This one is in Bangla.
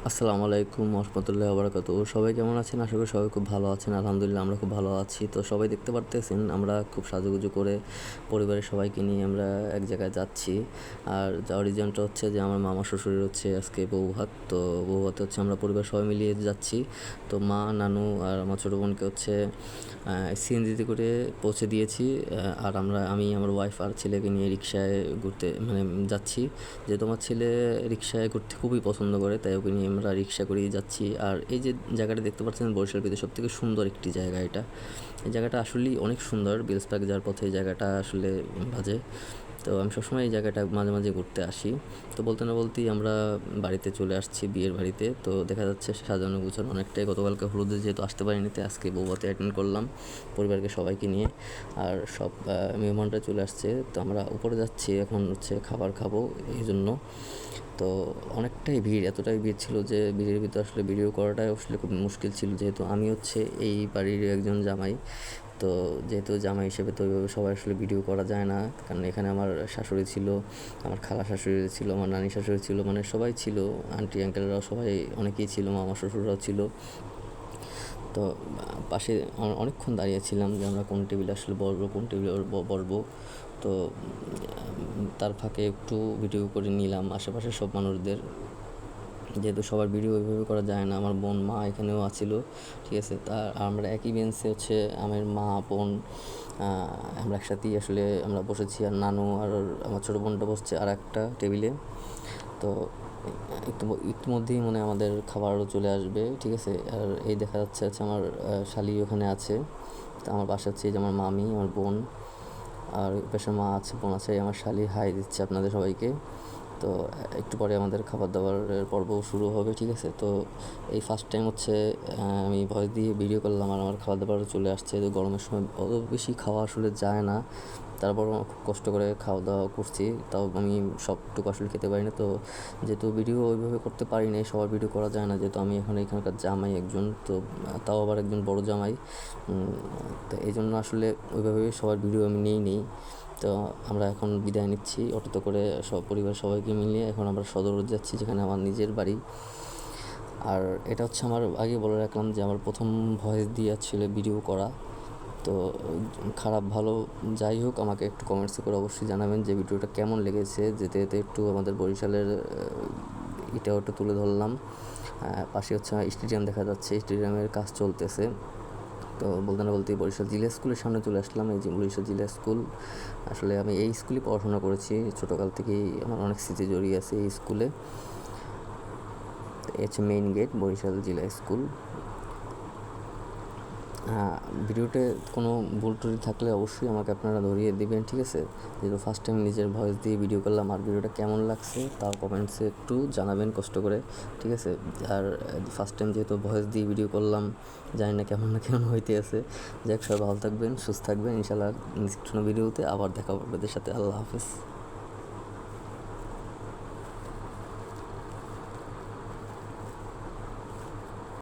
আসসালামু আলাইকুম রহমতুল্লাহি ওয়া বারাকাতুহু। সবাই কেমন আছেন? আশা করি সবাই খুব ভালো আছেন। আলহামদুলিল্লাহ আমরা খুব ভালো আছি। তো সবাই দেখতে পারতেছেন আমরা খুব সাজুগুজু করে পরিবারের সবাইকে নিয়ে আমরা এক জায়গায় যাচ্ছি। আর যাওয়ার রিজনটা হচ্ছে যে আমার মামা শ্বশুরের হচ্ছে আজকে বউ ভাত। তো বউ ভাতে হচ্ছে আমরা পরিবার সবাই মিলিয়ে যাচ্ছি। তো মা, নানু আর আমার ছোটো বোনকে হচ্ছে সিএনজিতে করে পৌঁছে দিয়েছি। আর আমি আমার ওয়াইফ আর ছেলেকে নিয়ে রিকশায় ঘুরতে যাচ্ছি। যেহেতু আমার ছেলে রিকশায় ঘুরতে খুবই পছন্দ করে, তাই ওকে নিয়ে আমরা রিকশা করেই যাচ্ছি। আর এই যে জায়গাটা দেখতে পাচ্ছেন বরিশাল ভিতরে সবথেকে সুন্দর একটি জায়গা এটা। এই জায়গাটা আসলেই অনেক সুন্দর। বেলস পার্ক যাওয়ার পথে এই জায়গাটা আসলে বাজে। তো আমি সবসময় এই জায়গাটা মাঝে মাঝে ঘুরতে আসি। তো বলতে না বলতেই আমরা বাড়িতে চলে আসছি, বিয়ের বাড়িতে। তো দেখা যাচ্ছে সাজানো গুছানো অনেকটাই। গতকালকে হলুদে যেহেতু আসতে পারিনি, তাই আজকে বউভাতে অ্যাটেন্ড করলাম পরিবারকে সবাইকে নিয়ে। আর সব মেহমানরা চলে আসছে। তো আমরা উপরে যাচ্ছি, এখন হচ্ছে খাবার খাবো এই জন্য। তো অনেকটাই ভিড়, এতটাই ভিড় ছিল যে ভিড়ের ভিতরে আসলে ভিডিও করাটাই আসলে খুব মুশকিল ছিল, যেহেতু আমি হচ্ছে এই বাড়ির একজন জামাই। তো যেহেতু জামাই হিসেবে তো ওইভাবে সবাই আসলে ভিডিও করা যায় না, কারণ এখানে আমার শাশুড়ি ছিল, আমার খালা শাশুড়ি ছিল, আমার নানি শাশুড়ি ছিল, মানে সবাই ছিল, আন্টি আঙ্কেলরাও সবাই অনেকেই ছিল, মামা শ্বশুররাও ছিল। তো পাশে অনেকক্ষণ দাঁড়িয়েছিলাম যে আমরা কোন টেবিলে আসলে বসবো, কোন টেবিলে বসবো। তো তার ফাঁকে একটু ভিডিও করে নিলাম আশেপাশের সব মানুষদের, যেহেতু সবার ভিডিও ওইভাবে করা যায় না। আমার বোন, মা এখানেও আছিল, ঠিক আছে। আমরা একই বেঞ্চে হচ্ছে আমার মা, বোন, আমরা একসাথেই আসলে আমরা বসেছি। আর নানু আর আমার ছোটো বোনটা বসছে আর একটা টেবিলে। তো ইতিমধ্যেই মানে আমাদের খাবারও চলে আসবে, ঠিক আছে। আর এই দেখা যাচ্ছে আমার শালি ওখানে আছে। তো আমার বাসা হচ্ছে এই যে আমার মামি, আমার বোন, আর পাশে মা আছে, বোন আছে, আমার শালি হাই দিচ্ছে আপনাদের সবাইকে। তো একটু পরে আমাদের খাবার দাবারের পর্ব শুরু হবে, ঠিক আছে। তো এই ফার্স্ট টাইম হচ্ছে আমি ভয়েস দিয়ে ভিডিও করলাম, আর আমার খাবার দাবার চলে আসছে। তো গরমের সময় অত বেশি খাওয়া আসলে যায় না, তারপর খুব কষ্ট করে খাওয়া দাওয়া করছি। তাও আমি সবটুকু আসলে খেতে পারি না। তো যেহেতু ভিডিও ওইভাবে করতে পারি না, সবার ভিডিও করা যায় না, যেহেতু আমি এখন এখানকার জামাই একজন, তো তাও আবার একজন বড় জামাই। তো এই জন্য আসলে ওইভাবে সবার ভিডিও আমি নেই। তো আমরা এখন বিদায় নিচ্ছি অটোতে করে, সব পরিবার সবাইকে মিলিয়ে এখন আমরা সদর যাচ্ছি, যেখানে আমার নিজের বাড়ি। আর এটা হচ্ছে আমার আগে বলে রাখলাম যে আমার প্রথম ভয়েস দিয়ে আসলে ভিডিও করা। তো খারাপ ভালো যাই হোক, আমাকে একটু কমেন্টসে করে অবশ্যই জানাবেন যে ভিডিওটা কেমন লেগেছে। যেতে যেতে একটু আমাদের বরিশালের এটাও একটু তুলে ধরলাম। পাশে হচ্ছে স্টেডিয়াম দেখা যাচ্ছে, স্টেডিয়ামের কাজ চলতেছে। তো বলতে না বলতেই বরিশাল জিলা স্কুলের সামনে চলে আসলাম। এই যে বরিশাল জিলা স্কুল, আসলে আমি এই স্কুলে পড়াশোনা করেছি, ছোটোকাল থেকেই আমার অনেক স্মৃতি জড়িয়ে আছে এই স্কুলে। এই হচ্ছে মেইন গেট, বরিশাল জিলা স্কুল। ভিডিওতে কোনো ভুল ত্রুটি থাকলে অবশ্যই আমাকে আপনারা ধরিয়ে দিবেন, ঠিক আছে। যেহেতু ফার্স্ট টাইম নিজের ভয়েস দিয়ে ভিডিও করলাম, আর ভিডিওটা কেমন লাগছে তাও কমেন্টসে একটু জানাবেন কষ্ট করে, ঠিক আছে। আর ফার্স্ট টাইম যেহেতু ভয়েস দিয়ে ভিডিও করলাম, জানি না কেমন হইতে আছে। যাক, সবাই ভালো থাকবেন, সুস্থ থাকবেন। ইনশাআল্লাহ নেক্সট কোনো ভিডিওতে আবার দেখা হবে আপনাদের সাথে। আল্লাহ হাফেজ।